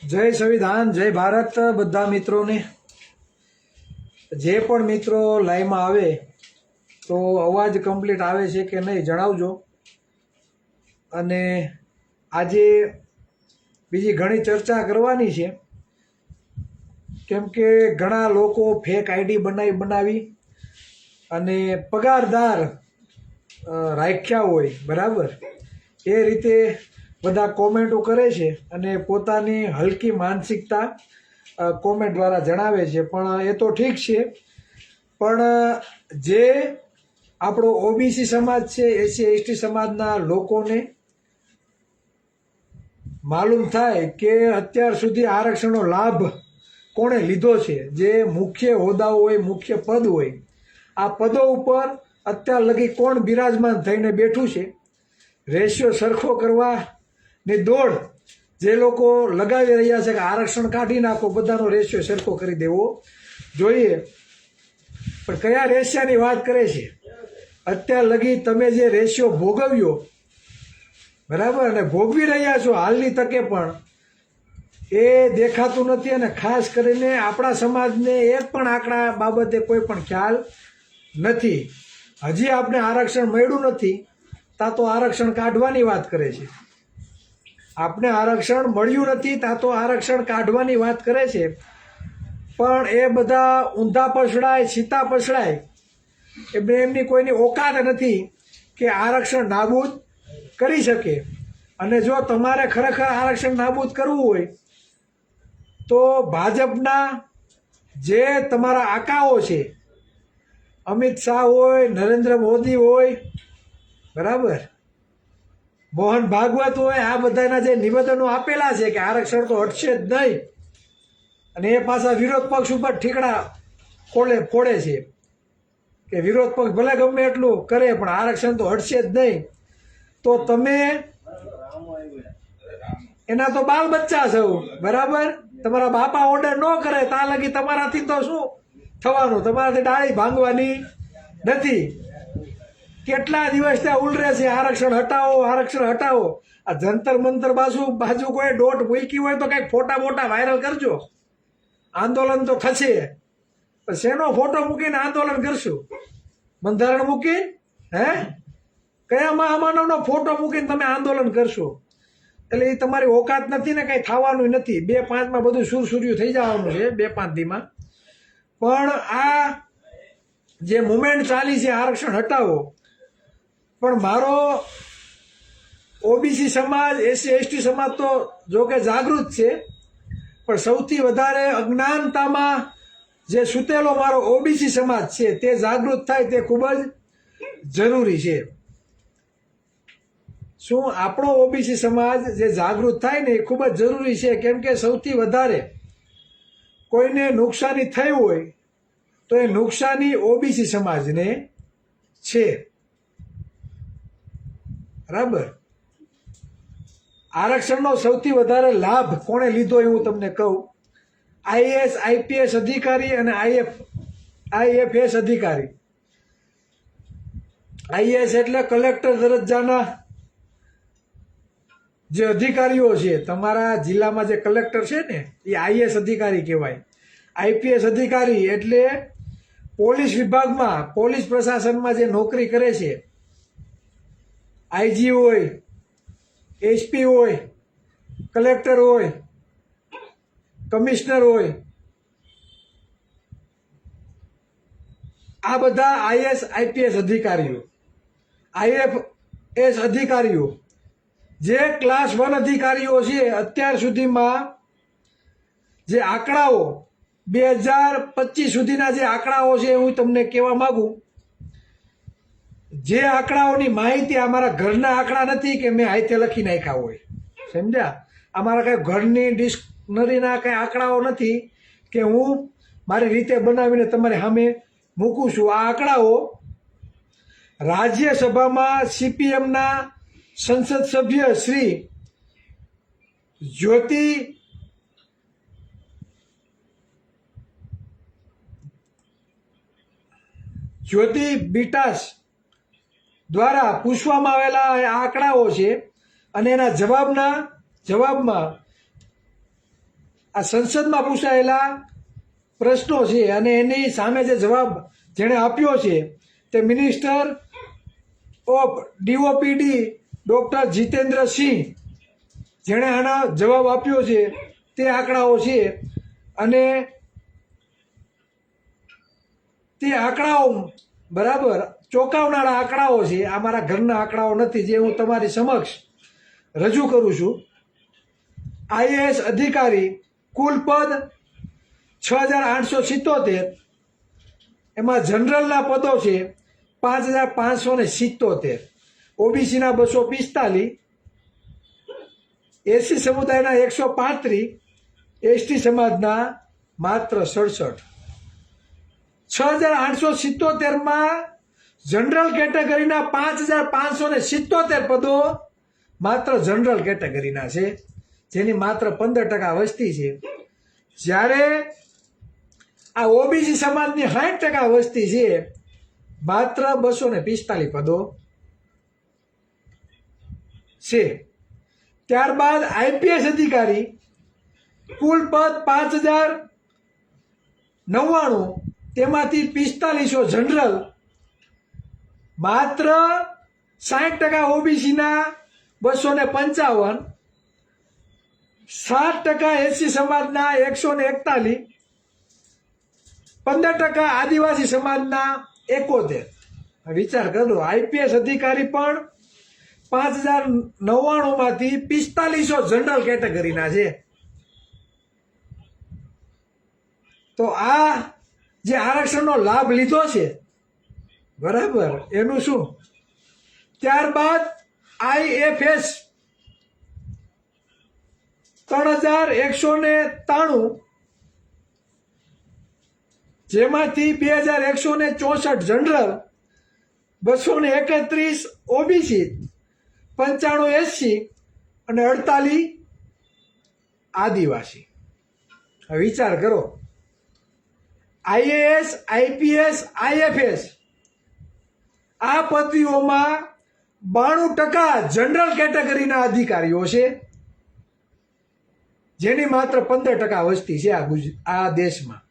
જય સંવિધાન, જય ભારત બધા મિત્રોને। જે પણ મિત્રો લાઈવમાં આવે તો અવાજ કમ્પ્લીટ આવે છે કે નહીં જણાવજો। અને આજે બીજી ઘણી ચર્ચા કરવાની છે, કેમ કે ઘણા લોકો ફેક આઈડી બનાવી અને પગારદાર રાખ્યા હોય, બરાબર, એ રીતે બધા કોમેન્ટો કરે છે અને પોતાની હલકી માનસિકતા કોમેન્ટ દ્વારા જણાવે છે। પણ એ તો ઠીક છે, પણ જે આપણો ઓબીસી સમાજ છે, એસસી એસટી સમાજના લોકોને માલુમ થાય કે અત્યાર સુધી આરક્ષણનો લાભ કોણે લીધો છે, જે મુખ્ય હોદ્દાઓ હોય, મુખ્ય પદ હોય, આ પદો ઉપર અત્યાર લગી કોણ બિરાજમાન થઈને બેઠું છે। રેશિયો સરખો કરવાની દોડ જે લોકો લગાવી રહ્યા છે કે આરક્ષણ કાઢી નાખો, બધાનો રેશિયો સરખો કરી દેવો જોઈએ, પણ કયા રેશિયાની વાત કરે છે? અત્યાર લગી તમે જે રેશિયો ભોગવ્યો, બરાબર, અને ભોગવી રહ્યા છો હાલની તકે, પણ એ દેખાતું નથી। અને ખાસ કરીને આપણા સમાજને એક પણ આંકડા બાબતે કોઈ પણ ખ્યાલ નથી। હજી આપણે આરક્ષણ મળ્યું નથી તા તો આરક્ષણ કાઢવાની વાત કરે છે। આપણે આરક્ષણ મળ્યું નથી તા તો આરક્ષણ કાઢવાની વાત કરે છે, પણ એ બધા ઊંધા પછડાય, સીતા પછડાય, એમની કોઈની ઓકાત નથી કે આરક્ષણ નાબૂદ કરી શકે। અને જો તમારે ખરેખર આરક્ષણ નાબૂદ કરવું હોય તો ભાજપના જે તમારા આકાઓ છે, અમિત શાહ હોય, નરેન્દ્ર મોદી હોય, બરાબર, મોહન ભાગવત હોય, આ બધાના જે નિવેદનો આપેલા છે કે આરક્ષણ તો હટશે જ નહીં, અને એ પાછા વિરોધ પક્ષ ઉપર ઠીકડા ફોડે છે કે વિરોધ પક્ષ ભલે ગમે એટલું કરે પણ આરક્ષણ તો હટશે જ નહીં, તો તમે એના તો બાલ બચ્ચા છો, બરાબર। તમારા બાપા ઓર્ડર ન કરે ત્યાં લગી તમારાથી તો શું થવાનું? તમારાથી ડાળી ભાંગવાની નથી। કેટલા દિવસ ત્યાં ઉલરે છે આરક્ષણ હટાવો, આરક્ષણ હટાવો। આ જંતર મંતર બાજુ કોઈ દોટ મૂકી હોય તો કંઈક ફોટા મોટા વાયરલ કરજો, આંદોલન તો થશે। શેનો ફોટો મૂકીને આંદોલન કરશું? બંધારણ મૂકીને? કયા મહામાનવનો ફોટો મૂકીને તમે આંદોલન કરશો? એટલે એ તમારી ઓકાત નથી ને, કંઈ થવાનું નથી। 2-5માં બધું સુરસુર્યું થઈ જવાનું છે, 2-5 દીમાં। પણ આ જે મુવમેન્ટ ચાલી છે આરક્ષણ હટાવો, પણ મારો ઓબીસી સમાજ, એસસી એસટી સમાજ તો જો કે જાગૃત છે, પણ સૌથી વધારે અજ્ઞાનતામાં જે સૂતેલો મારો ઓબીસી સમાજ છે તે જાગૃત થાય તે ખૂબ જ જરૂરી છે। શું આપણો ઓબીસી સમાજ જે જાગૃત થાય ને એ ખૂબ જ જરૂરી છે, કેમ કે સૌથી વધારે કોઈને નુકસાની થઈ હોય તો એ નુકસાની ઓબીસી સમાજને છે, બરાબર। આરક્ષણનો સૌથી વધારે લાભ કોણે લીધો એ હું તમને કહું। આઈએએસ આઈપીએસ અધિકારી અને આઈએફએસ અધિકારી। આઈએએસ એટલે કલેક્ટર દરજ્જાના જે અધિકારીઓ છે, તમારા જિલ્લામાં જે કલેક્ટર છે ને એ આઈએએસ અધિકારી કહેવાય। આઈપીએસ અધિકારી એટલે પોલીસ વિભાગમાં, પોલીસ પ્રશાસનમાં જે નોકરી કરે છે, આઈજી હોય, એસપી હોય, કલેક્ટર હોય, કમિશનર હોય, આ બધા આઈએએસ આઈપીએસ અધિકારીઓ। આઈએફએસ અધિકારીઓ જે ક્લાસ 1 અધિકારીઓ છે, અત્યાર સુધીમાં જે આંકડાઓ 2025 સુધીના જે આંકડાઓ છે હું તમને કહેવા માગું, જે આંકડાઓની માહિતી અમારા ઘરના આંકડા નથી કે મેં હાથે લખી નાખ્યા હોય, સમજ્યા? અમારા કંઈ ઘરની ડિક્શનરીના કંઈ આંકડાઓ નથી કે હું મારી રીતે બનાવીને તમારી સામે મૂકું છું। આ આંકડાઓ રાજ્યસભામાં સીપીએમના સંસદ સભ્ય શ્રી જ્યોતિ બિટાસ દ્વારા પૂછવામાં આવેલા આંકડાઓ છે, અને એના જવાબમાં આ સંસદમાં પૂછાયેલા પ્રશ્નો છે અને એની સામે જે જવાબ જેણે આપ્યો છે તે મિનિસ્ટર ઓફ ડીઓપીડી ડૉક્ટર જીતેન્દ્રસિંહ જેણે આનો જવાબ આપ્યો છે તે આંકડાઓ છે અને તે આંકડાઓ બરાબર ચોંકાવનારા આંકડાઓ છે. આ મારા ઘરના આંકડાઓ નથી જે હું તમારી સમક્ષ રજૂ કરું છું. આઈએએસ અધિકારી કુલ પદ 6,877, એમાં જનરલના પદો છે 5,577, ઓબીસીના 245, એસસી સમુદાયના 135, એસટી સમાજના માત્ર 67. 6,877માં જનરલ કેટેગરીના 5,577 પદો માત્ર જનરલ કેટેગરીના છે, જેની માત્ર 15% વસ્તી છે. જ્યારે આ ઓબીસી સમાજની 60% વસ્તી છે, માત્ર 245 પદો છે. ત્યારબાદ આઈપીએસ અધિકારી કુલ પદ 5,099, તેમાંથી 4500 જનરલ, માત્ર 60% ઓબીસીના 255, 7% એસસી સમાજના 141, 15% આદિવાસી સમાજના 71. વિચાર કરો, આઈપીએસ અધિકારી પણ 5,099માંથી 4500 જનરલ કેટેગરીના છે. તો આ જે આરક્ષણનો લાભ લીધો છે બરાબર એનું શું? ત્યારબાદ આઈએફએસ 3,193, જેમાંથી 2,164 જનરલ, 231 ઓબીસી, 95 એસસી અને 48 આદિવાસી. વિચાર કરો, આઈએએસ, આઈપીએસ, આઈએફએસ આ પદવીઓમાં 92% જનરલ કેટેગરીના અધિકારીઓ છે, જેની માત્ર 15% વસ્તી છે આ દેશમાં.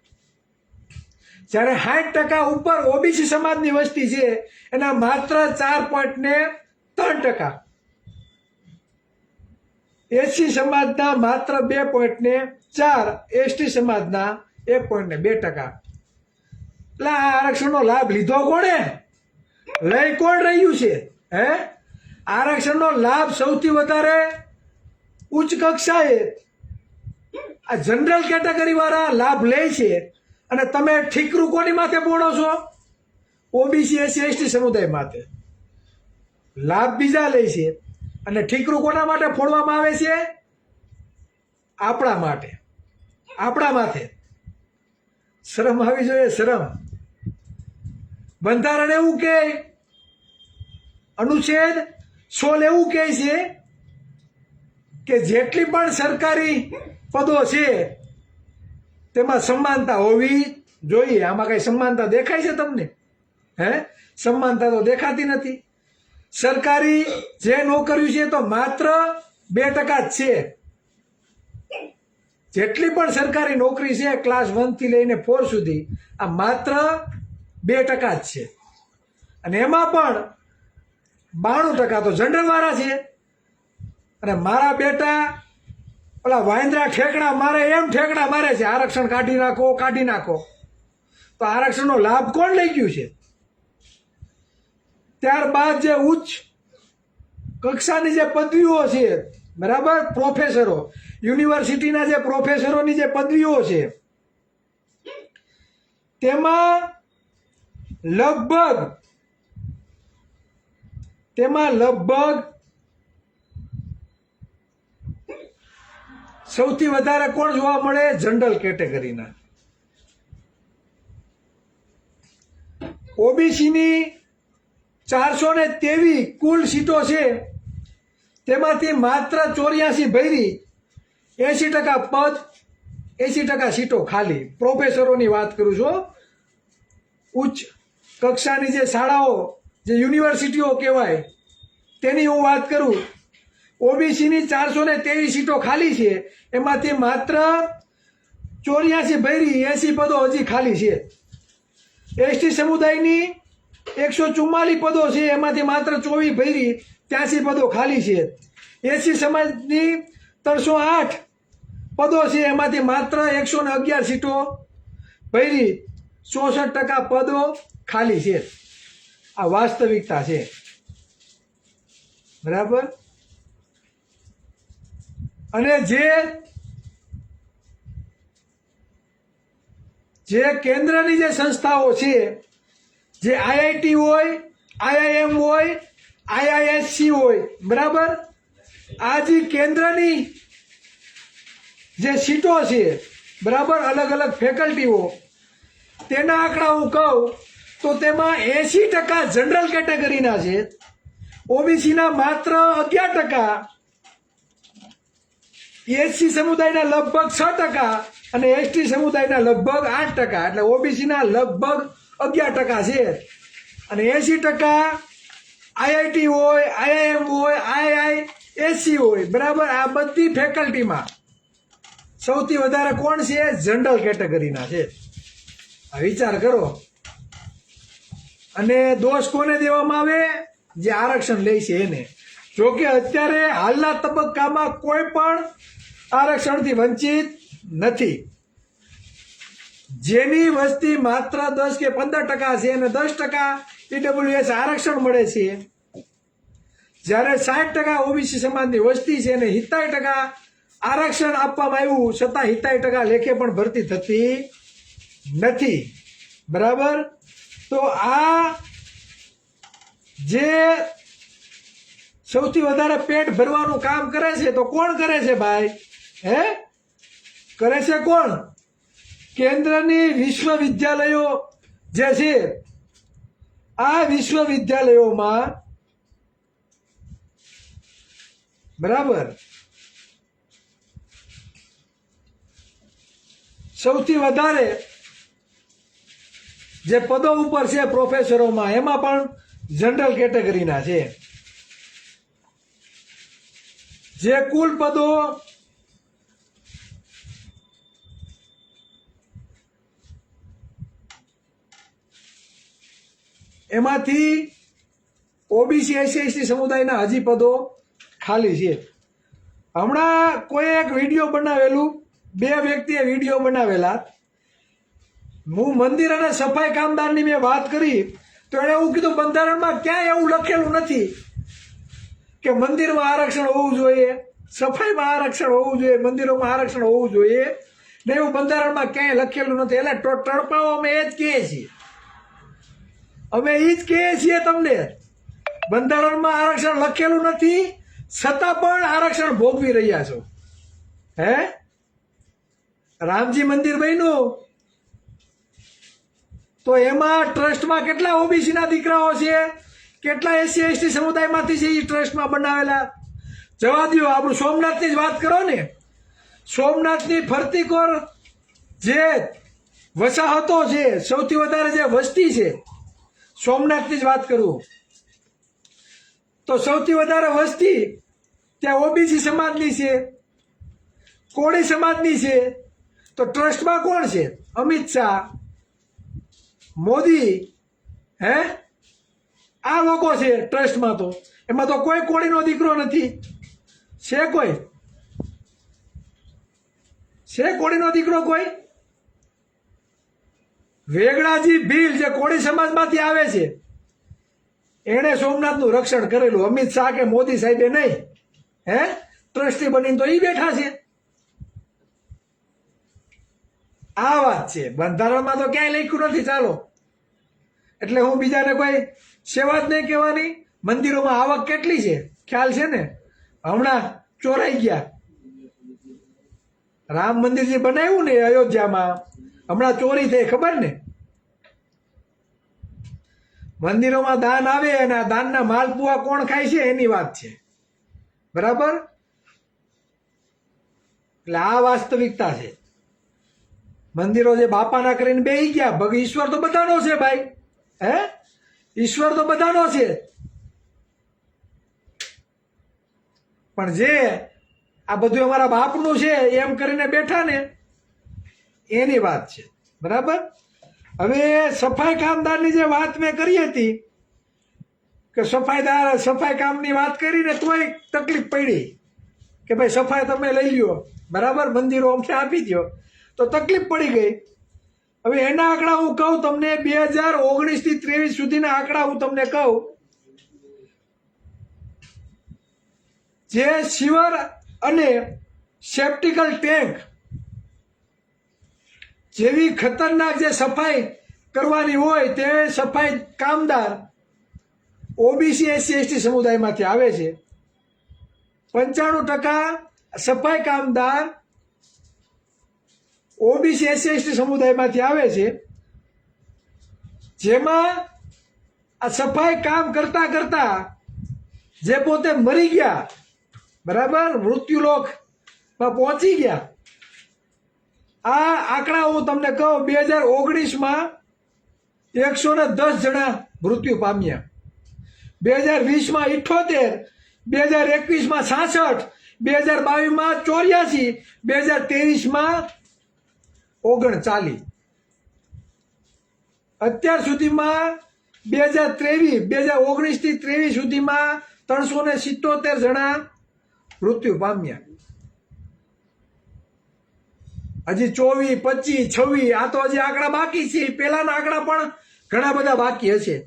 જ્યારે 60% ઉપર ઓબીસી સમાજની વસ્તી છે, એના માત્ર 4.3%, એસસી સમાજના માત્ર 2.4%, એસટી સમાજના 1.2%. એટલે આ આરક્ષણનો લાભ લીધો કોણે? લઈ કોણ રહ્યું છે? આરક્ષણનો લાભ સૌથી વધારે ઉચ્ચ કક્ષાએ આ જનરલ કેટેગરી વાળા લાભ લે છે, અને તમે ઠીકરું કોની માથે બોણો છો? ઓબીસી, એસસી, એસટી સમુદાય માથે. લાભ બીજા લે છે અને ઠીકરું કોના માટે ફોડવામાં આવે છે? આપણા માટે, આપણા માથે. શરમ આવી જોઈએ, શરમ. બંધારણ એવું કે અનુચ્છેદ 16 એવું કહે છે કે જેટલી પણ સરકારી પદો છે તેમાં સમાનતા હોવી જોઈએ. આમાં કઈ સમાનતા દેખાય છે તમને? સમાનતા તો દેખાતી નથી. સરકારી જે નોકરીઓ છે તો માત્ર 2% જ છે. જેટલી પણ સરકારી નોકરી છે ક્લાસ 1 થી લઈને 4 સુધી, આ માત્ર 2% જ છે. અને એમાં પણ 92% તો જનરલ વાળા છે. અને મારા બેટા ઓલા વાંદરા ઠેકડા મારે એમ ઠેકડા મારે છે, આરક્ષણ કાઢી નાખો, કાઢી નાખો. તો આરક્ષણનો લાભ કોણ લઈ ગયું છે? ત્યારબાદ જે ઉચ્ચ કક્ષાની જે પદવીઓ છે બરાબર, પ્રોફેસરો, યુનિવર્સિટીના જે પ્રોફેસરોની જે પદવીઓ છે, તેમાં લગભગ સૌથી વધારે કોણ જોવા મળે? જનરલ કેટેગરીના. ઓબીસીની 423 કુલ સીટો છે, તેમાંથી માત્ર 84 ભરી, 80% પદ, 80% સીટો ખાલી. પ્રોફેસરોની વાત કરું છું. ઉચ્ચ કક્ષાની જે શાળાઓ, જે યુનિવર્સિટીઓ કહેવાય, તેની હું વાત કરું. ઓબીસીની 423 સીટો ખાલી છે, એમાંથી માત્ર 84 ભરી 80 પદો હજી ખાલી છે. એસટી સમુદાયની 144 પદો છે, એમાંથી માત્ર 24 ભરી 83 પદો ખાલી છે. એસી સમાજની 308 પદો છે, એમાંથી માત્ર 111 સીટો ભરી 64% પદો ખાલી છે. આ વાસ્તવિકતા છે. બરાબર. અને જે કેન્દ્રની જે સંસ્થાઓ છે, જે આઈઆઈટી હોય, આઈઆઈએમ હોય, આઈઆઈએસસી હોય, બરાબર, આ જે કેન્દ્રની જે સીટો છે, બરાબર, અલગ અલગ ફેકલ્ટીઓ, તેના આંકડા હું કહું તો તેમાં 80% જનરલ કેટેગરીના છે, ઓબીસીના માત્ર 11%, એસસી સમુદાયના લગભગ 6% અને એસટી સમુદાયના લગભગ 8%. એટલે ઓબીસીના લગભગ 11% છે અને 80% આઈઆઈટી હોય, આઈઆઈએમ હોય, આઈઆઈએસસી હોય, બરાબર. આ બધી ફેકલ્ટીમાં સૌથી વધારે કોણ છે? જનરલ કેટેગરીના છે. આ વિચાર કરો. અને દોષ કોને દેવામાં આવે? જે આરક્ષણ લે છે એને. જોકે અત્યારે હાલના તબક્કામાં કોઈ પણ આરક્ષણથી વંચિત નથી. જેની વસ્તી માત્ર 10 કે 15% છે અને 10% ઈડબ્લ્યુએસ આરક્ષણ મળે છે, જ્યારે 60% ઓબીસી સમાજની વસ્તી છે અને 70% આરક્ષણ આપવામાં આવ્યું છતાં 70% લેખે પણ ભરતી થતી નથી. બરાબર. તો આ જે સૌથી વધારે પેટ ભરવાનું કામ કરે છે તો કોણ કરે છે ભાઈ? કરે છે કોણ? કેન્દ્રની વિશ્વવિદ્યાલયો જે છે, આ વિશ્વવિદ્યાલયોમાં, બરાબર, સૌથી વધારે જે પદો ઉપર છે પ્રોફેસરોમાં, એમાં પણ જનરલ કેટેગરીના છે. જે કુલ પદો એમાંથી ઓબીસી એસસી સમુદાયના હજી પદો ખાલી છે. હમણાં કોઈ એક વિડીયો બનાવેલું, બે વ્યક્તિએ વિડીયો બનાવેલા. હું મંદિર અને સફાઈ કામદારની મેં વાત કરી તો એણે એવું કીધું, બંધારણમાં ક્યાંય એવું લખેલું નથી કે મંદિરમાં આરક્ષણ હોવું જોઈએ, સફાઈમાં આરક્ષણ હોવું જોઈએ, મંદિરોમાં આરક્ષણ હોવું જોઈએ ને એવું બંધારણમાં ક્યાંય લખેલું નથી. એટલે તડપાઓ અમે એ જ કહીએ છીએ, અમે એ જ કહીએ છીએ તમને. બંધારણમાં આરક્ષણ લખેલું નથી, છતાં પણ આરક્ષણ ભોગવી રહ્યા છો. રામજી મંદિર બન્યું તો એમાં ટ્રસ્ટમાં કેટલા ઓબીસીના દીકરાઓ છે, કેટલા એસસી એસટી સમુદાયમાંથી છે એ ટ્રસ્ટમાં બનાવેલા. જવા દો, આપણું સોમનાથની જ વાત કરો ને. સોમનાથની ફરતી કોર જે વસાહતો છે, સૌથી વધારે જે વસ્તી છે, સોમનાથની જ વાત કરું તો સૌથી વધારે વસ્તી ત્યાં ઓબીસી સમાજની છે, કોળી સમાજની છે. તો ટ્રસ્ટમાં કોણ છે? અમિત શાહ, મોદી, આ લોકો છે ટ્રસ્ટમાં. તો એમાં તો કોઈ કોળીનો દીકરો નથી. છે કોઈ? છે કોળીનો દીકરો કોઈ? વેગડાજી ભીલ જે કોળી સમાજમાંથી આવે છે, એણે સોમનાથનું રક્ષણ કરેલું. અમિત શાહ કે મોદી સાહેબે નહીં. ટ્રસ્ટી બનીને તો એ બેઠા છે. આ વાત છે. બંધારણમાં તો ક્યાંય લખ્યું નથી. ચાલો, એટલે હું બીજાને કોઈ સેવા જ નહીં કહેવાની. મંદિરોમાં આવક કેટલી છે ખ્યાલ છે ને? હમણાં ચોરાઈ ગયા. રામ મંદિર જે બનાવ્યું ને અયોધ્યામાં, હમણાં ચોરી થઈ, ખબર ને? મંદિરોમાં દાન આવે અને આ દાનના માલપુઆ કોણ ખાય છે એની વાત છે. બરાબર. એટલે આ વાસ્તવિકતા છે. મંદિરો જે બાપાના કરીને બેસી ગયા. ઈશ્વર તો બધાનો છે ભાઈ. ઈશ્વર તો બધાનો છે. પણ જે આ બધું અમારા બાપનું છે એમ કરીને બેઠા ને, એની વાત છે, બરાબર. હવે સફાઈ કામદારની જે વાત મેં કરી હતી કે સફાઈ કામની વાત કરીને તોય તકલીફ પડી કે ભાઈ સફાઈ તમે લઈ લ્યો, બરાબર, મંદિરો અમને આપી દો, તો તકલીફ પડી ગઈ. હવે એના આંકડા હું કહું તમને, 2019 થી 23 સુધીના આંકડા હું તમને કહું. જે સિવર અને સેપ્ટિકલ ટેન્ક જેવી ખતરનાક જે સફાઈ કરવાની હોય તે સફાઈ કામદાર ઓબીસી SC ST સમુદાયમાંથી આવે છે. 95% સફાઈ કામદાર ઓબીસી SC ST સમુદાયમાંથી આવે છે. જેમાં આ સફાઈ કામ કરતા કરતા જે પોતે મરી ગયા, બરાબર, મૃત્યુલોકમાં પહોંચી ગયા, આ આંકડા હું તમને કહું, 2019માં 110 જણા મૃત્યુ પામ્યા, 2020માં 78, 2021માં 66, 2022માં 84, 2023માં 39. અત્યાર સુધીમાં 2019 થી 23 સુધીમાં 377 જણા મૃત્યુ પામ્યા. હજી 24, 25, 26 આ તો હજી આંકડા બાકી છે. પહેલાના આંકડા પણ ઘણા બધા બાકી હશે.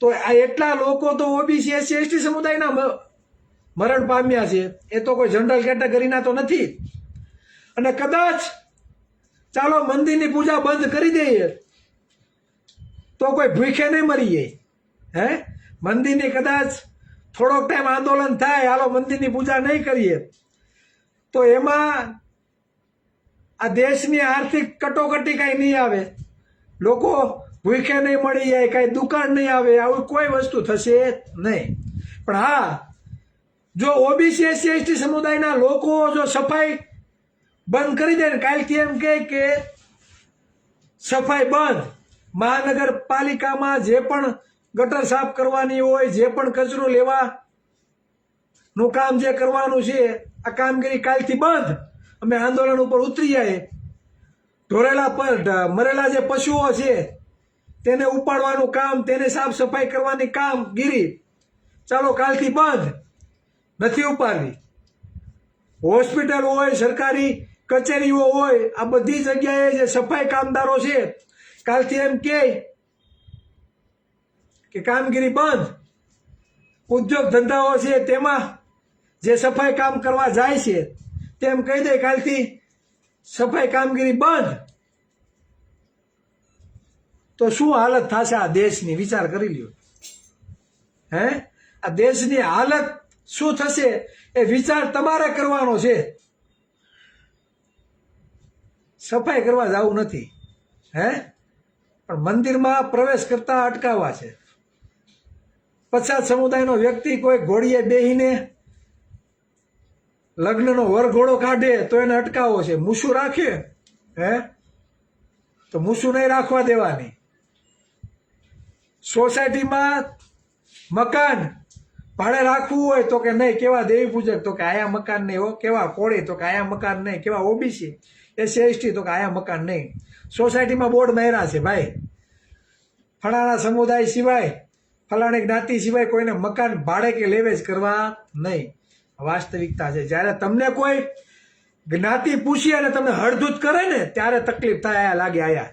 તો આ એટલા લોકો તો ઓબીસી SC ST સમુદાયના મરણ પામ્યા છે. એ તો કોઈ જનરલ કેટેગરીના તો નથી. અને કદાચ ચાલો મંદિરની પૂજા બંધ કરી દઈએ તો કોઈ ભૂખે નહીં મરીએ. મંદિરની કદાચ થોડોક ટાઈમ આંદોલન થાય, હાલો મંદિરની પૂજા નહીં કરીએ, તો એમાં આ દેશની આર્થિક કટોકટી કાંઈ નહીં આવે, લોકો ભૂખે નહીં મળી જાય, કાંઈ દુકાન નહીં આવે, આવી કોઈ વસ્તુ થશે નહીં. પણ હા, જો ઓબીસી SC ST સમુદાયના લોકો જો સફાઈ બંધ કરી દે ને, કાલથી એમ કે સફાઈ બંધ, મહાનગરપાલિકામાં જે પણ ગટર સાફ કરવાની હોય, જે પણ કચરો લેવાનું કામ જે કરવાનું છે, આ કામગીરી કાલથી બંધ, અમે આંદોલન ઉપર ઉતરી જાય. મરેલા જે પશુઓ છે તેને ઉપાડવાનું કામ, તેને સાફ સફાઈ કરવાની કામગીરી ચાલો કાલથી બંધ, નથી ઉપાડવી. હોસ્પિટલ હોય, સરકારી કચેરીઓ હોય, આ બધી જગ્યાએ જે સફાઈ કામદારો છે કાલથી એમ કે કામગીરી બંધ. ઉદ્યોગ ધંધાઓ છે તેમાં જે સફાઈ કામ કરવા જાય છે તેમ કહી દે કાલથી સફાઈ કામગીરી બંધ. તો શું હાલત થશે આ દેશની, વિચાર કરી લ્યો. આ દેશની હાલત શું થશે એ વિચાર તમારે કરવાનો છે. સફાઈ કરવા જવું નથી, પણ મંદિરમાં પ્રવેશ કરતા અટકાવવા છે. પછાત સમુદાયનો વ્યક્તિ કોઈ ઘોડીએ બેહીને લગ્નનો વરઘોડો કાઢે તો એને અટકાવો છે. મૂછું રાખે તો મૂછું નહીં રાખવા દેવાની. સોસાયટીમાં મકાન ભાડે રાખવું હોય તો કે નહીં, કેવા દેવી પૂજક, તો કે આયા મકાન નહીં હો. કેવા કોળી, તો કે આયા મકાન નહીં. કેવા ઓબીસી SC ST, તો કે આયા મકાન નહીં. સોસાયટીમાં બોર્ડ માર્યા છે, ભાઈ ફલાણા સમુદાય સિવાય, ફલાણી જ્ઞાતિ સિવાય કોઈને મકાન ભાડે કે લેવે જ કરવા નહીં. વાસ્તવિકતા છે. જ્યારે તમને કોઈ જ્ઞાતિ પૂછી અને તમને હળધૂત કરે ને ત્યારે તકલીફ થાય, આયા લાગે આયા.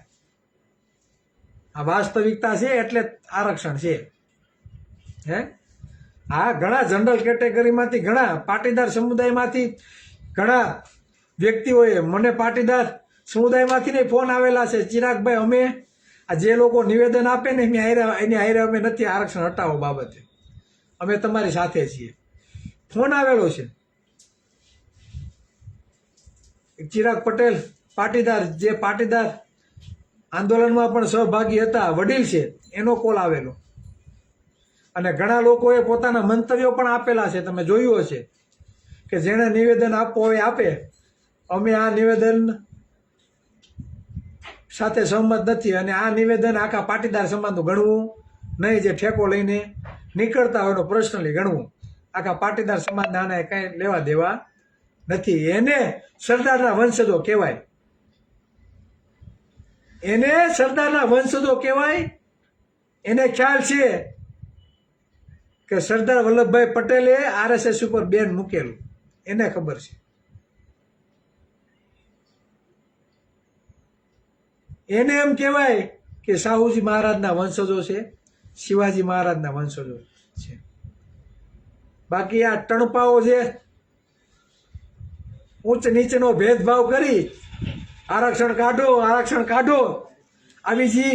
આ વાસ્તવિકતા છે, એટલે આરક્ષણ છે. હા, ઘણા જનરલ કેટેગરીમાંથી, ઘણા પાટીદાર સમુદાયમાંથી ઘણા વ્યક્તિઓએ મને પાટીદાર સમુદાયમાંથી ફોન આવેલા છે, ચિરાગભાઈ અમે આ જે લોકો નિવેદન આપે ને એની હારે અમે નથી આરક્ષણ હટાવો બાબતે, અમે તમારી સાથે છીએ. ફોન આવેલો છે. ચિરાગ પટેલ પાટીદાર, જે પાટીદાર આંદોલનમાં પણ સહભાગી હતા, વડીલ છે, એનો કોલ આવેલો. અને ઘણા લોકોએ પોતાના મંતવ્યો પણ આપેલા છે, તમે જોયું હશે કે જેણે નિવેદન આપવું હોય આપે. અમે આ નિવેદન સાથે સહમત નથી અને આ નિવેદન આખા પાટીદાર સમાજનું ગણવું નહીં. જે ઠેકો લઈને નીકળતા હોય એનો પર્સનલી ગણવું. આખા પાટીદાર સમાજને આને કાંઈ લેવા દેવા નથી. એને સરદારના વંશજો કહેવાય. એને સરદારના વંશજો કહેવાય. એને ખ્યાલ છે કે સરદાર વલ્લભભાઈ પટેલે RSS ઉપર બેન મૂકેલું, એને ખબર છે. એને એમ કહેવાય કે શાહુજી મહારાજના વંશજો છે, શિવાજી મહારાજના વંશજો છે. બાકી આ ટણપાઓ જે ઉચ્ચ નીચનો ભેદભાવ કરી આરક્ષણ કાઢો આરક્ષણ કાઢો આવી જે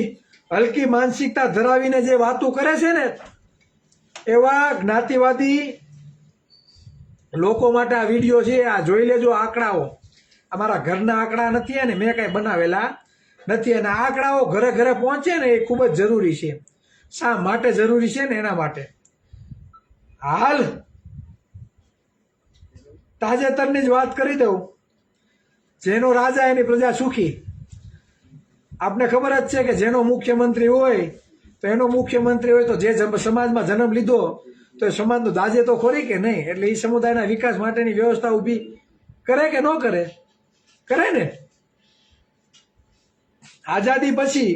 હલકી માનસિકતા ધરાવીને જે વાતો કરે છે ને, એવા જ્ઞાતિવાદી લોકો માટે આ વિડીયો છે. આ જોઈ લેજો આંકડાઓ. અમારા ઘરના આંકડા નથી અને મેં કાંઈ બનાવેલા નથી. અને આંકડાઓ ઘરે ઘરે પહોંચે ને એ ખૂબ જ જરૂરી છે. શા માટે જરૂરી છે ને એના માટે. હાલ તાજેતરની જ વાત કરી દઉં. જેનો રાજા એની પ્રજા સુખી. આપને ખબર જ છે કે જેનો મુખ્યમંત્રી હોય તો એનો મુખ્યમંત્રી હોય તો જે સમાજમાં જન્મ લીધો તો એ સમાજનું દાજે તો ખોરી કે નહીં. એટલે એ સમુદાયના વિકાસ માટેની વ્યવસ્થા ઊભી કરે કે ન કરે? કરે ને. આઝાદી પછી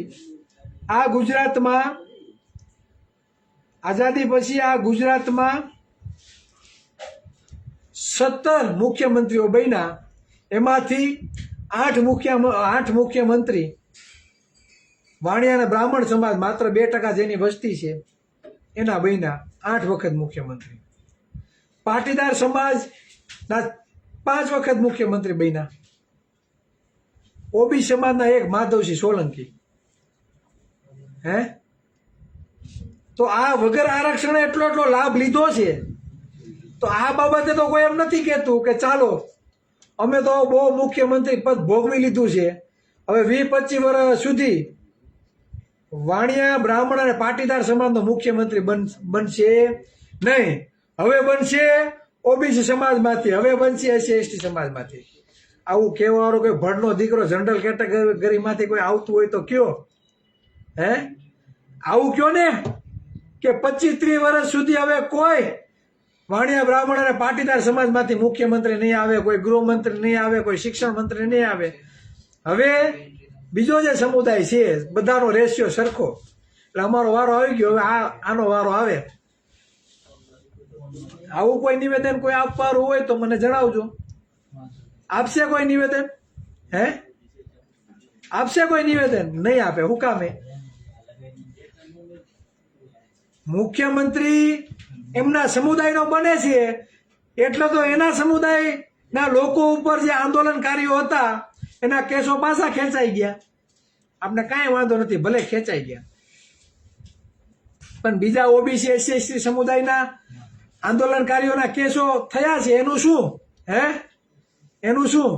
આ ગુજરાતમાં 17 મુખ્યમંત્રીઓ બન્યા. એમાંથી 8 મુખ્યમંત્રી વાણિયા અને બ્રાહ્મણ સમાજ, માત્ર 2% જેની વસ્તી છે એના બન્યા 8 વખત મુખ્યમંત્રી. પાટીદાર સમાજના 5 વખત મુખ્યમંત્રી બન્યા. ઓબી સમાજના એક માધવસિંહ સોલંકી. તો આ વગર આરક્ષણ એટલો લાભ લીધો છે. તો આ બાબતે તો કોઈ એમ નથી કહેતું કે ચાલો અમે તો બહુ મુખ્યમંત્રી પદ ભોગવી લીધું છે, હવે 20-25 વર્ષ સુધી વાણિયા બ્રાહ્મણ અને પાટીદાર સમાજનો મુખ્યમંત્રી બનશે નહીં. હવે બનશે ઓબીસી સમાજમાંથી, હવે બનશે SC/ST સમાજમાંથી. આવું કહેવાવાળો કોઈ ભડનો દીકરો જનરલ કેટેગરીમાંથી કોઈ આવતું હોય તો કયો. આવું કયો ને કે 25-30 વર્ષ સુધી હવે કોઈ વાણિયા બ્રાહ્મણ અને પાટીદાર સમાજમાંથી મુખ્યમંત્રી નહીં આવે, કોઈ ગૃહમંત્રી નહીં આવે, કોઈ શિક્ષણ મંત્રી નહીં આવે. હવે બીજો જે સમુદાય છે બધાનો રેશિયો સરખો. એટલે અમારો વારો આવી ગયો, હવે આનો વારો આવે. આવું કોઈ નિવેદન કોઈ આપવાનું હોય તો મને જણાવજો. આપશે કોઈ નિવેદન? આપશે કોઈ નિવેદન? નહીં આપે. હું કામે? મુખ્યમંત્રી એમના સમુદાયનો બને છે એટલે તો એના સમુદાયના લોકો ઉપર જે આંદોલનકારીઓ હતા એના કેસો પાછા ખેંચાઈ ગયા. આપણે કાંઈ વાંધો નથી, ભલે ખેંચાઈ ગયા, પણ બીજા ઓબીસી SC/ST સમુદાયના આંદોલનકારીઓના કેસો થયા છે. એનું શું? એનું શું?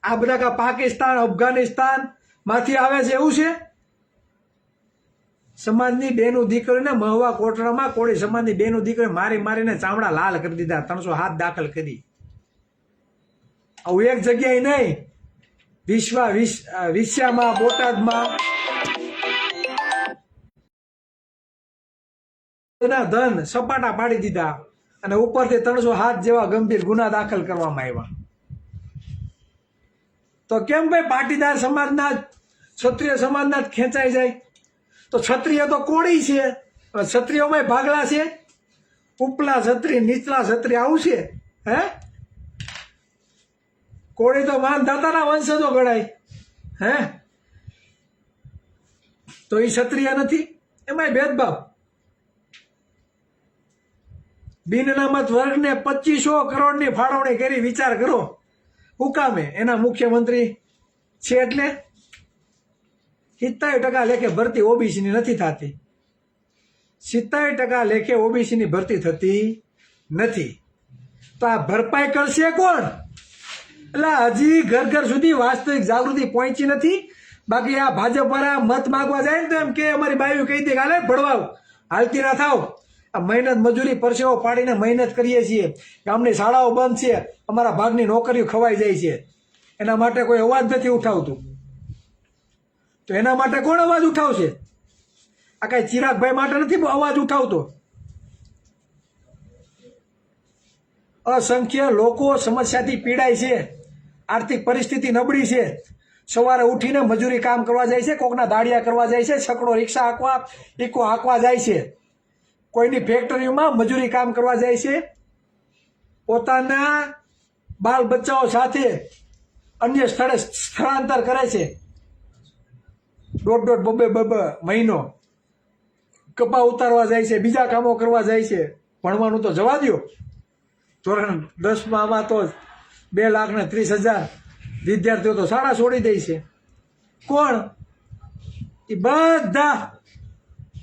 આ બધા પાકિસ્તાન અફઘાનિસ્તાન માંથી આવે છે એવું છે? સમાજની બેનું દીકરીને મહુવા કોટડામાં કોળી સમાજની બેનું દીકરી મારીને ચામડા લાલ કરી દીધા, 307 દાખલ કરી. આવું એક જગ્યાએ નહીં, વિશ્યામાં, બોટાદમાં ધન સપાટા પાડી દીધા અને ઉપરથી 307 જેવા ગંભીર ગુના દાખલ કરવામાં આવ્યા. તો કેમ ભાઈ પાટીદાર સમાજના ક્ષત્રિય સમાજના જ ખેંચાઈ જાય? તો ક્ષત્રિય તો કોળી છે, ક્ષત્રિયોમાં ભાગલા છે, ઉપલા ક્ષત્રિય નીચલા ક્ષત્રિય આવું છે. કોળી તો માનધાતાના વંશજો ગણાય. તો એ ક્ષત્રિય નથી, એમાં ભેદભાવ. બિનનામત વર્ગને 2500 કરોડની ફાળવણી કરી. વિચાર કરો. હુકામે એના મુખ્યમંત્રી છે એટલે 70% લેખે ભરતી ઓબીસીની નથી થતી. 70% લેખે ઓબીસીની ભરતી થતી નથી. તો આ ભરપાઈ કરશે કોણ? એટલે હજી ઘર સુધી વાસ્તવિક જાગૃતિ પહોંચી નથી. બાકી આ ભાજપ વાળા મત માગવા જાય ને તો એમ કે અમારી બાયું કહી દે કે હાલે ભળવાવ, હાલતી ના થાવ. આ મહેનત મજૂરી પરસેવો પાડીને મહેનત કરીએ છીએ, ગામની શાળાઓ બંધ છે, અમારા ભાગની નોકરીઓ ખવાઈ જાય છે, એના માટે કોઈ અવાજ નથી ઉઠાવતું. તો એના માટે કોણ અવાજ ઉઠાવશે? આ કઈ ચિરાગભાઈ માટે નથી અવાજ ઉઠાવતો. અસંખ્ય લોકો સમસ્યાથી પીડાય છે, આર્થિક પરિસ્થિતિ નબળી છે, સવારે ઉઠીને મજૂરી કામ કરવા જાય છે, કોકના દાડિયા કરવા જાય છે, છકડો રિક્ષા હાંકવા ઇકો હાંકવા જાય છે, કોઈની ફેક્ટરીઓમાં મજૂરી કામ કરવા જાય છે, પોતાના બાળ બચ્ચાઓ સાથે અન્ય સ્થળે સ્થળાંતર કરે છે, 1.5 મહિનો કપા ઉતારવા જાય છે, બીજા કામો કરવા જાય છે. ભણવાનું તો જવા દો, ધોરણ 10માં તો 2,30,000 વિદ્યાર્થીઓ તો શાળા છોડી દે છે. કોણ? એ બધા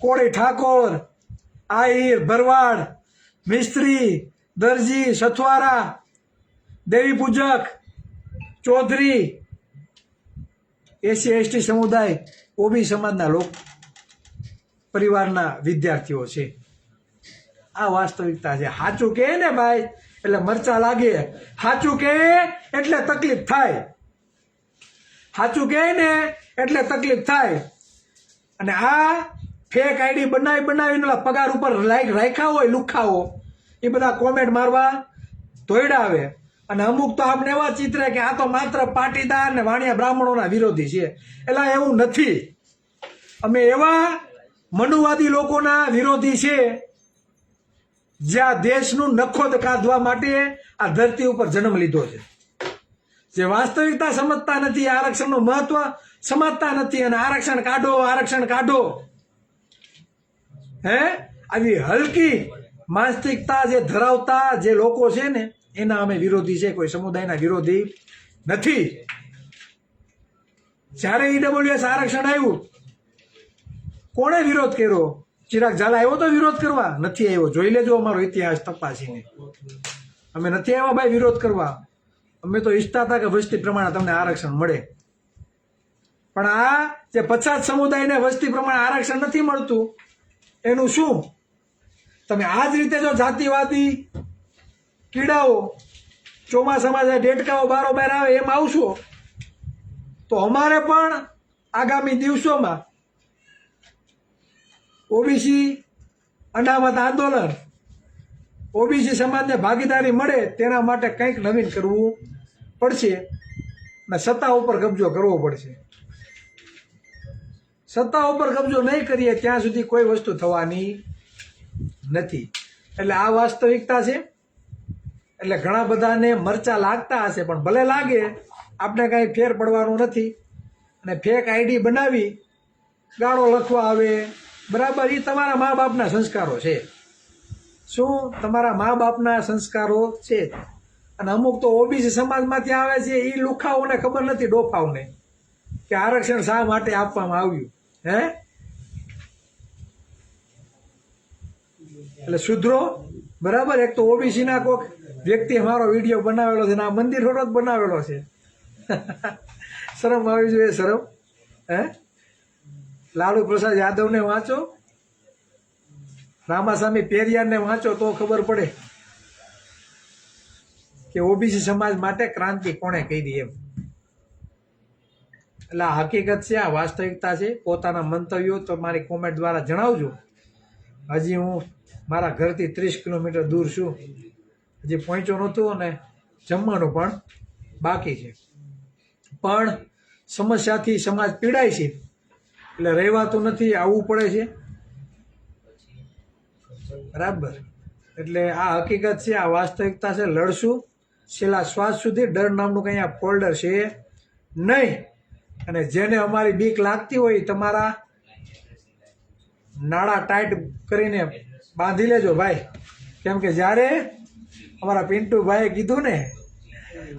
કોળી ઠાકોર, આહિર, ભરવાડ, મિસ્ત્રી, દરજી, સથવારા, દેવી પૂજક, ચૌધરી, એસસી એસટી સમુદાય, ઓબી સમાજના લોકો પરિવારના વિદ્યાર્થીઓ છે. આ વાસ્તવિકતા છે. સાચું કહે ને ભાઈ એટલે મરચા લાગે, સાચું કહે એટલે તકલીફ થાય, સાચું કહે ને એટલે તકલીફ થાય. અને આ ફેક આઈડી બનાવીને પગાર ઉપર રાખ્યા હોય લુખાઓ, એ બધા કોમેન્ટ મારવા ધોયડા આવે. અને અમુક તો આપણે એવા ચિત્ર કે આ તો માત્ર પાટીદાર ને વાણિયા બ્રાહ્મણોના વિરોધી છે. એટલે એવું નથી. અમે એવા મનુવાદી લોકોના વિરોધી છે જ્યાં દેશનું નખોદ કાઢવા માટે આ ધરતી ઉપર જન્મ લીધો છે, જે વાસ્તવિકતા સમજતા નથી, આરક્ષણનું મહત્વ સમજતા નથી, અને આરક્ષણ કાઢો, આરક્ષણ કાઢો. આવી હલકી માનસિકતા જે ધરાવતા જે લોકો છે ને એના અમે વિરોધી છે, કોઈ સમુદાયના વિરોધી નથી. જ્યારે ઈડબ્લ્યુએસ આરક્ષણ આવ્યું, કોણે વિરોધ કર્યો? ચિરાગ ઝાલા આવ્યો તો વિરોધ કરવા? નથી આવ્યો. જોઈ લેજો અમારો ઇતિહાસ તપાસીને. અમે નથી આવ્યા ભાઈ વિરોધ કરવા. અમે તો ઈચ્છતા હતા કે વસ્તી પ્રમાણે તમને આરક્ષણ મળે. પણ આ જે પછાત સમુદાયને વસ્તી પ્રમાણે આરક્ષણ નથી મળતું એનું શું? તમે આ જ રીતે જો જાતિવાદી કીડાઓ ચોમાસામાં જે ડેટકાઓ બારોબાર આવે એમ આવશો તો અમારે પણ આગામી દિવસોમાં ઓબીસી અનામત આંદોલન, ઓબીસી સમાજને ભાગીદારી મળે તેના માટે કંઈક નવીન કરવું પડશે અને સત્તા ઉપર કબજો કરવો પડશે. સત્તા ઉપર કબજો નહીં કરીએ ત્યાં સુધી કોઈ વસ્તુ થવાની નથી. એટલે આ વાસ્તવિકતા છે. એટલે ઘણા બધાને મરચા લાગતા હશે, પણ ભલે લાગે, આપણે કાંઈ ફેર પડવાનું નથી. અને ફેક આઈડી બનાવી ગાળો લખવા આવે, બરાબર, એ તમારા મા બાપના સંસ્કારો છે. શું? તમારા મા બાપના સંસ્કારો છે. અને અમુક તો ઓબીસી સમાજમાંથી આવે છે, એ લુખાઓને ખબર નથી, ડોફાઓને, કે આરક્ષણ શા માટે આપવામાં આવ્યું. એટલે સુધરો, બરાબર. એક તો ઓબીસીના કોઈક વ્યક્તિએ મારો વિડીયો બનાવેલો છે, આ મંદિર થોડો જ બનાવેલો છે. શરમ આવી જોઈએ, શરમ. લાલુ પ્રસાદ યાદવને વાંચો, રામાસ્વામી પેરિયારને વાંચો તો ખબર પડે કે ઓબીસી સમાજ માટે ક્રાંતિ કોણે કરી એમ. એટલે આ હકીકત છે, આ વાસ્તવિકતા છે. પોતાના મંતવ્યો તમારી કોમેન્ટ દ્વારા જણાવજો. હજી હું મારા ઘરથી 30 કિલોમીટર દૂર છું, હજી પહોંચ્યો નહોતું અને જમવાનું પણ બાકી છે. પણ સમસ્યાથી સમાજ પીડાય છે એટલે રહેવાતું નથી, આવવું પડે છે, બરાબર. એટલે આ હકીકત છે, આ વાસ્તવિકતા છે. લડશું છેલ્લા શ્વાસ સુધી. ડર નામનું કંઈ આ ફોલ્ડર છે નહીં. અને જેને અમારી બીક લાગતી હોય તમારા નાળા ટાઈટ કરીને બાંધી લેજો ભાઈ. કેમ કે જ્યારે અમારા પિન્ટુભાઈએ કીધું ને,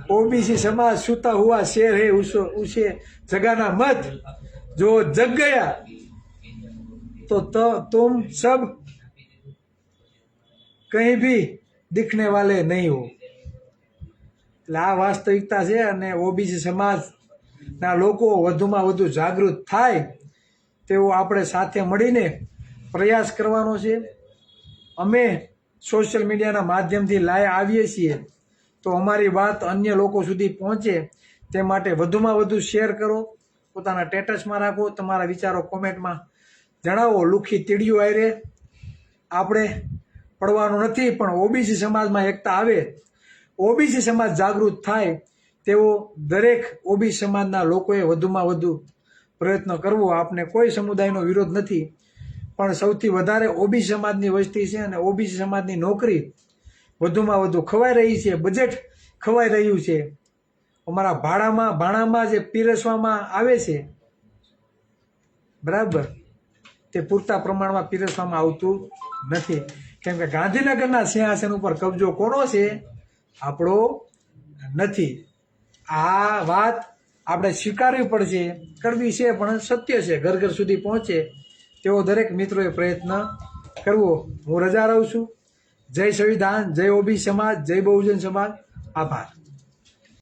ओबीसी समाज सुता हुआ शेर है, उसे जगाना मत, जो जग गया तो तुम सब कहीं भी दिखने वाले नहीं हो. એટલે આ વાસ્તવિકતા છે. અને ઓબીસી સમાજના લોકો વધુમાં વધુ જાગૃત થાય તેવો આપણે સાથે મળીને પ્રયાસ કરવાનો છે. અમે સોશિયલ મીડિયાના માધ્યમથી લાઈવ આવીએ છીએ તો અમારી વાત અન્ય લોકો સુધી પહોંચે તે માટે વધુમાં વધુ શેર કરો, પોતાના સ્ટેટસમાં રાખો, તમારા વિચારો કોમેન્ટમાં જણાવો. લુખી તીડીઓ આયરે આપણે પડવાનું નથી, પણ ઓબીસી સમાજમાં એકતા આવે, ઓબીસી સમાજ જાગૃત થાય તેવો દરેક ઓબી સમાજના લોકોએ વધુમાં વધુ પ્રયત્ન કરવો. આપને કોઈ સમુદાયનો વિરોધ નથી, પણ સૌથી વધારે ઓબી સમાજની વસ્તી છે અને ઓબીસી સમાજની નોકરી વધુમાં વધુ ખવાઈ રહી છે, બજેટ ખવાઈ રહ્યું છે. અમારા ભાણામાં જે પીરસવામાં આવે છે બરાબર, તે પૂરતા પ્રમાણમાં પીરસવામાં આવતું નથી. કેમ કે ગાંધીનગરના સિંહાસન ઉપર કબજો કોનો છે? આપણો નથી. આ વાત આપણે સ્વીકારવી પડશે. કડવી છે પણ સત્ય છે. ઘર ઘર સુધી પહોંચે તેવો દરેક મિત્રોએ પ્રયત્ન કરવો. હું રજા રહું છું. જય સંવિધાન, જય ઓબી સમાજ, જય બહુજન સમાજ. આભાર.